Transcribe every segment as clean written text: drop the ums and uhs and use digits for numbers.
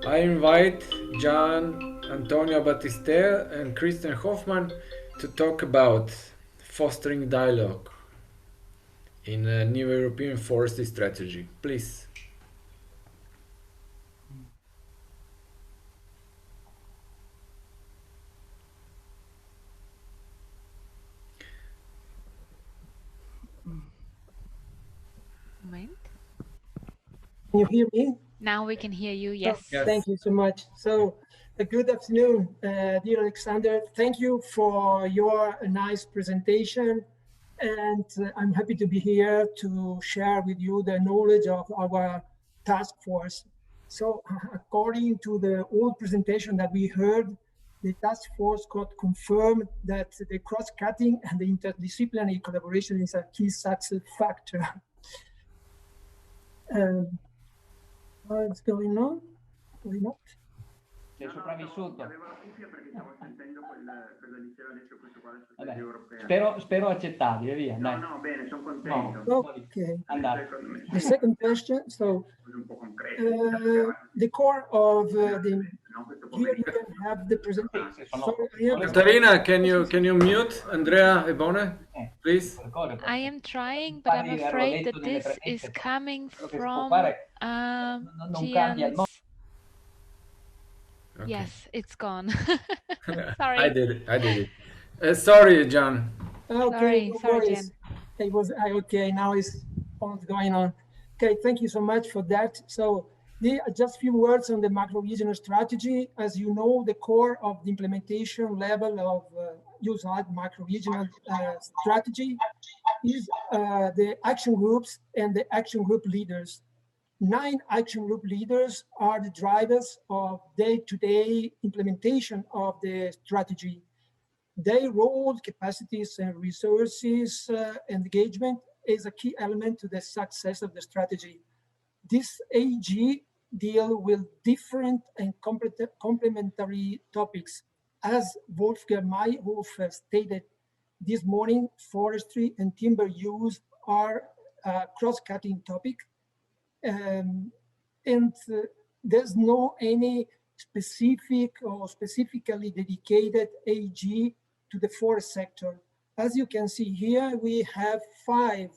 I invite Gian, Antonio Battistel and Christian Hoffmann to talk about fostering dialogue in a new European Forestry Strategy. Please. Moment. Can you hear me? Now we can hear you, yes. Yes. Thank you so much. So, good afternoon, dear Alexander. Thank you for your nice presentation. And I'm happy to be here to share with you the knowledge of our task force. So, according to the old presentation that we heard, the task force got confirmed that the cross-cutting and the interdisciplinary collaboration is a key success factor. What's going on? Why not? Sei sopravvissuto. Avevo la cuffia perché stavo sentendo cosa diceva adesso questo qua, la Vabbè, strategia europea. spero accettabile, via. No, dai. no, bene, sono contento. No. Okay. Andate. Secondo me The second question. So, un po' concreto. the core of the No, questo here you pomeriggio. can have the presentation. Sì, sono- Sorry, I have- Caterina, can you mute Andrea Ebone, please? I am trying, but I'm afraid that this is coming from non cambia il modo. Gian's. Okay. Yes, it's gone. Sorry. I did it. Sorry, Gian. Okay, no Sorry, worries. It was okay. Now it's what's going on. Okay, thank you so much for that. So, just a few words on the Microvision strategy. As you know, the core of the implementation level of EUSALP Microvision strategy is the action groups and the action group leaders. 9 action group leaders are the drivers of day-to-day implementation of the strategy. Their role, capacities, and resources and engagement is a key element to the success of the strategy. This AG deal with different and complementary topics. As Wolfgang Mayhoff stated this morning, forestry and timber use are a cross-cutting topic. There's no any specific or specifically dedicated AG to the forest sector. As you can see here, we have 5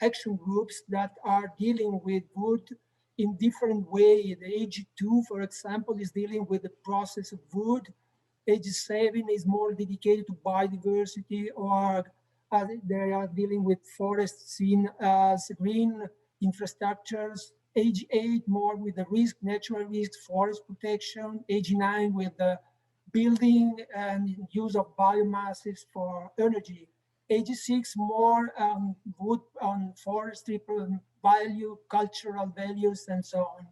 action groups that are dealing with wood in different way. The AG2, for example, is dealing with the process of wood. AG7 is more dedicated to biodiversity, or they are dealing with forests seen as green infrastructures. AG8 more with the risk, natural risk, forest protection. AG9 with the building and use of biomasses for energy. AG6 more wood on forestry value, cultural values, and so on.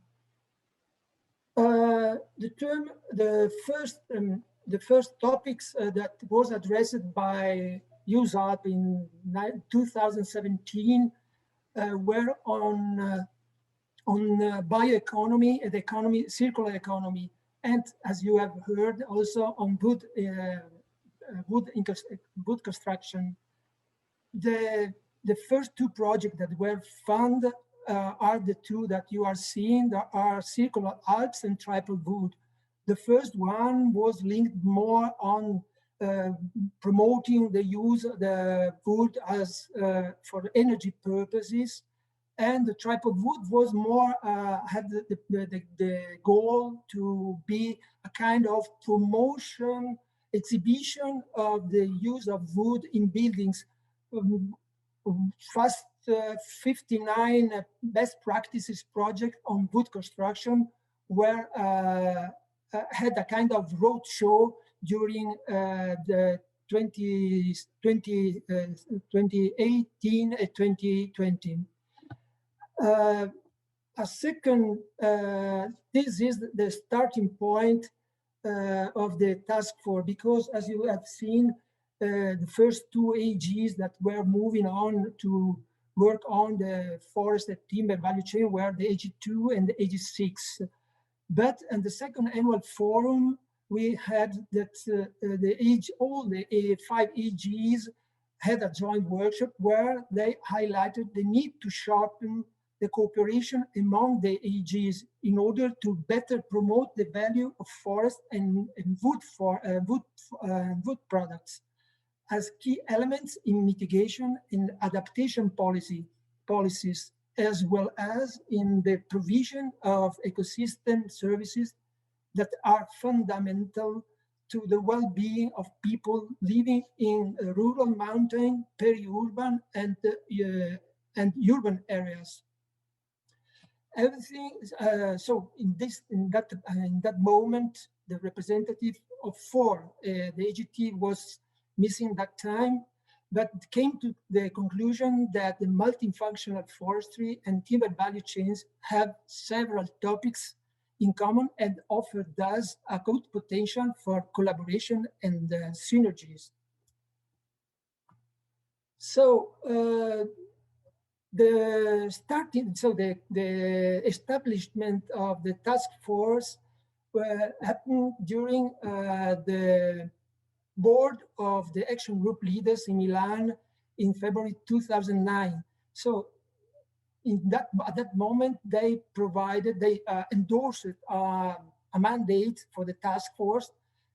The first topics that was addressed by EUSALP in 2017 were on bioeconomy and economy, circular economy, and as you have heard, also on wood construction. The first 2 projects that were funded are the 2 that you are seeing. There are circular Alps and triple wood. The first one was linked more on promoting the use of the wood as for energy purposes, and the triple wood was more had the goal to be a kind of promotion exhibition of the use of wood in buildings. First 59 best practices project on wood construction were had a kind of road show during the 2018 and 2020. A second, this is the starting point of the task force, because as you have seen, the first 2 AGs that were moving on to work on the forest and timber value chain were the AG2 and the AG6. But in the second annual forum, we had that all the 5 AGs had a joint workshop where they highlighted the need to sharpen the cooperation among the AGs in order to better promote the value of forest and wood products as key elements in mitigation and adaptation policies, as well as in the provision of ecosystem services that are fundamental to the well-being of people living in rural, mountain, peri-urban, and urban areas. Everything. So in that moment, the representative of the AGT was missing that time, but came to the conclusion that the multifunctional forestry and timber value chains have several topics in common and offer thus a good potential for collaboration and synergies. So the establishment of the task force happened during the board of the action group leaders in Milan in February 2009. So at that moment, they endorsed a mandate for the task force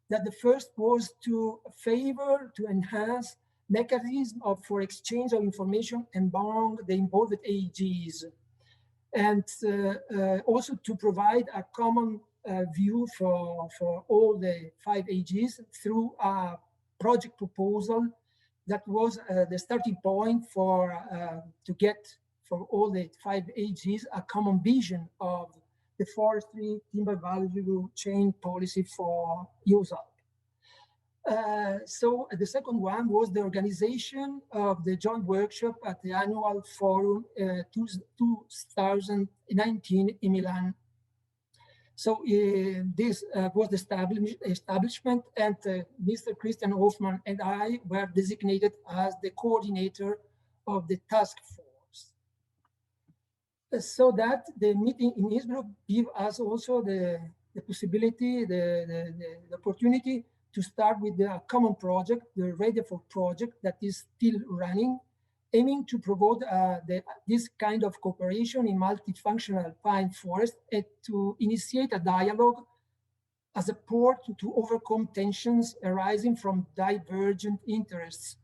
that the first was to enhance mechanism for exchange of information among the involved AGs, and also to provide a common view for all the 5 AGs through a project proposal that was the starting point to get for all the 5 AGs a common vision of the forestry timber value chain policy for EUSALP. So the second one was the organization of the joint workshop at the annual forum 2019 in Milan. So this was the establishment, and Mr. Christian Hoffmann and I were designated as the coordinator of the task force. So that the meeting in Innsbruck gave us also the possibility, the opportunity to start with a common project, the Ready4 project that is still running, aiming to promote this kind of cooperation in multifunctional pine forest and to initiate a dialogue as a port to overcome tensions arising from divergent interests.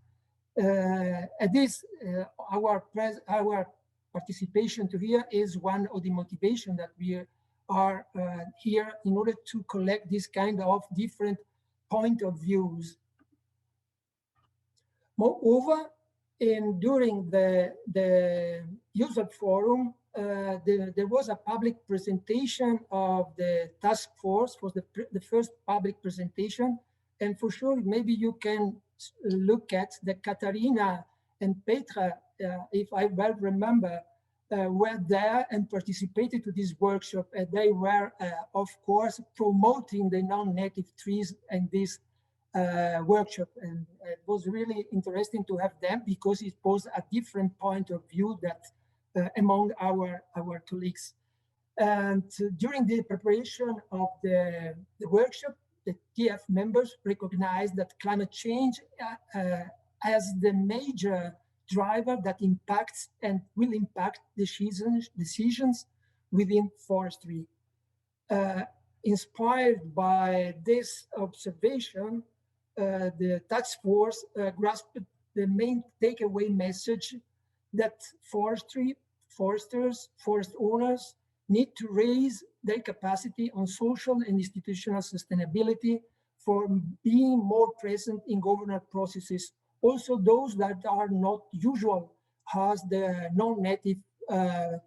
Our participation to here is one of the motivation that we are here in order to collect this kind of different point of views. Moreover, during the user forum, there was a public presentation of the task force, was the first public presentation. And for sure, maybe you can look at the Katarina and Petra, if I well remember, were there and participated to this workshop. And they were, of course, promoting the non-native trees and this workshop, and it was really interesting to have them because it was a different point of view that among our colleagues. And during the preparation of the workshop, the TF members recognized that climate change as the major driver that impacts and will impact decisions within forestry. Inspired by this observation, the task force grasped the main takeaway message that foresters, forest owners need to raise their capacity on social and institutional sustainability for being more present in governance processes, also those that are not usual, as the non-native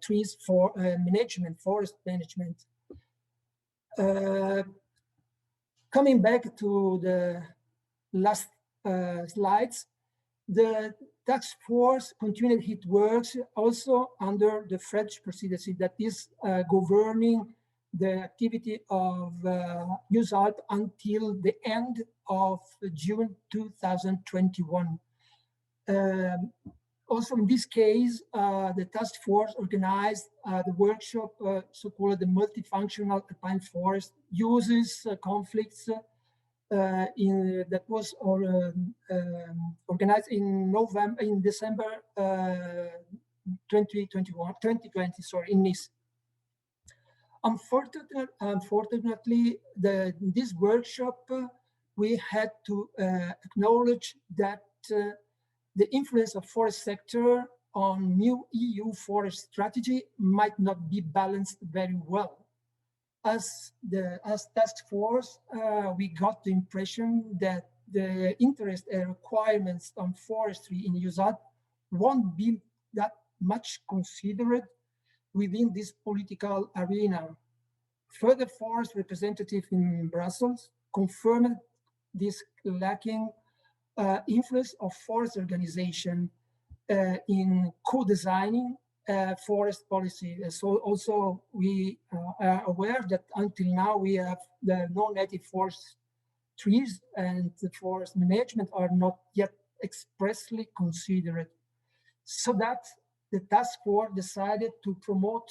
trees for management, forest management. Coming back to the last slides, the task force continued its works also under the French presidency that is governing the activity of EUSALP until the end of June 2021. Also in this case, the task force organized the workshop, so-called the multifunctional alpine forest uses conflicts that was organized in December 2020, in Nice. Unfortunately, this workshop, we had to acknowledge that the influence of forest sector on new EU forest strategy might not be balanced very well. As task force, we got the impression that the interest and requirements on forestry in EUSALP won't be that much considered within this political arena. Further forest representative in Brussels confirmed this lacking influence of forest organization in co-designing forest policy. So also we are aware that until now we have the non-native forest trees and the forest management are not yet expressly considered. So that the task force decided to promote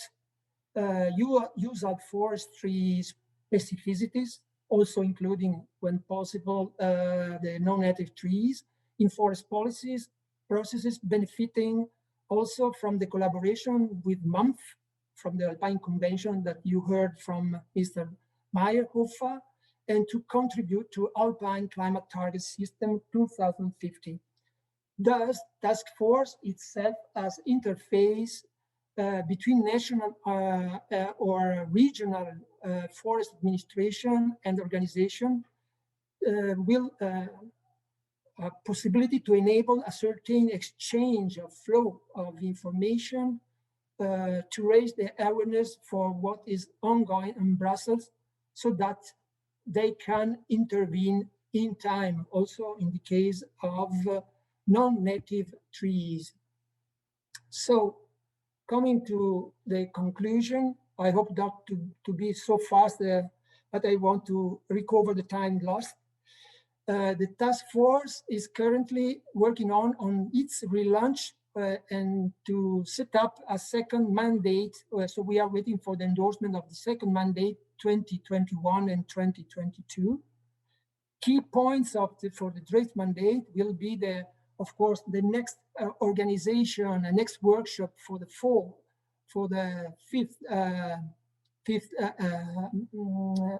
EUSALP forestry specificities, also including, when possible, the non-native trees in forest policies, processes benefiting also from the collaboration with MAMF, from the Alpine Convention that you heard from Mr. Meyerhofer, and to contribute to Alpine Climate Target System 2050. Thus, task force itself as interface between national or regional forest administration and organization will a possibility to enable a certain exchange of flow of information to raise the awareness for what is ongoing in Brussels so that they can intervene in time, also in the case of non-native trees. So coming to the conclusion, I hope not to be so fast, but I want to recover the time lost. The task force is currently working on its relaunch and to set up a second mandate. So we are waiting for the endorsement of the second mandate, 2021 and 2022. Key points for the draft mandate will be of course, the next organization, the next workshop for the fall, for the fifth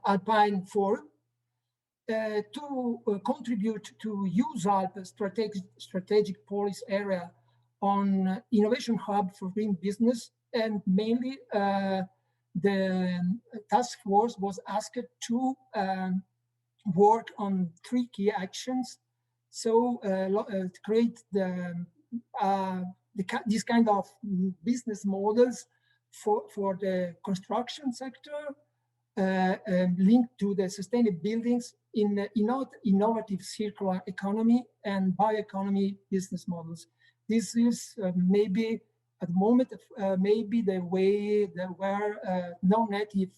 Alpine Forum, to contribute to EUSALP strategic policy area on innovation hub for green business, and mainly the task force was asked to work on 3 key actions. So to create this kind of business models for the construction sector linked to the sustainable buildings in innovative circular economy and bioeconomy business models. This is maybe at the moment, maybe the way where non-native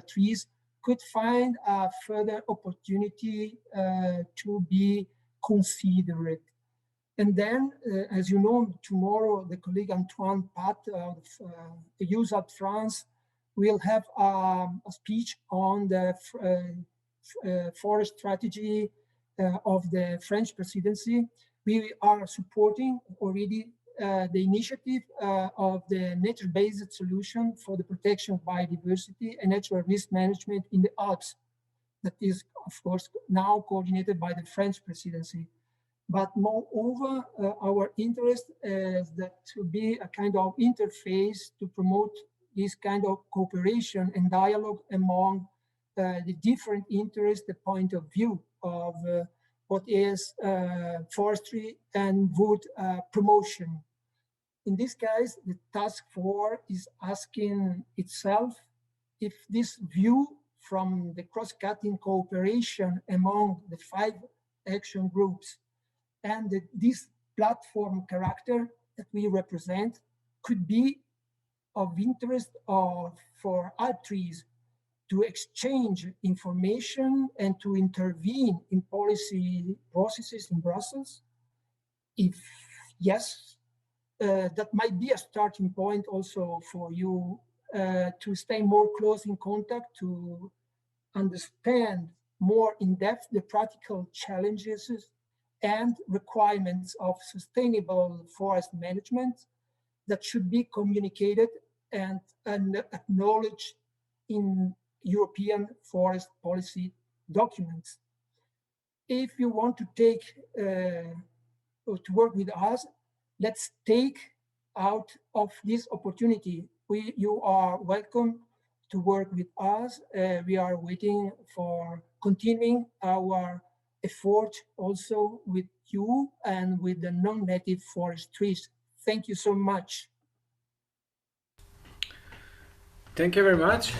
trees could find a further opportunity to be considered. And then, as you know, tomorrow the colleague Antoine Pat of the EUSALP France will have a speech on the forest strategy of the French presidency. We are supporting already the initiative of the nature-based solution for the protection of biodiversity and natural risk management in the Alps. That is, of course, now coordinated by the French presidency. But moreover, our interest is that to be a kind of interface to promote this kind of cooperation and dialogue among the different interests, the point of view of what is forestry and wood promotion. In this case, the task force is asking itself if this view from the cross-cutting cooperation among the 5 action groups and this platform character that we represent could be of interest for ALPTREES to exchange information and to intervene in policy processes in Brussels. If yes, that might be a starting point also for you to stay more close in contact, to understand more in depth the practical challenges and requirements of sustainable forest management, that should be communicated and acknowledged in European forest policy documents. If you want to to work with us, let's take out of this opportunity. You are welcome to work with us. We are waiting for continuing our effort also with you and with the non-native forest trees. Thank you so much. Thank you very much.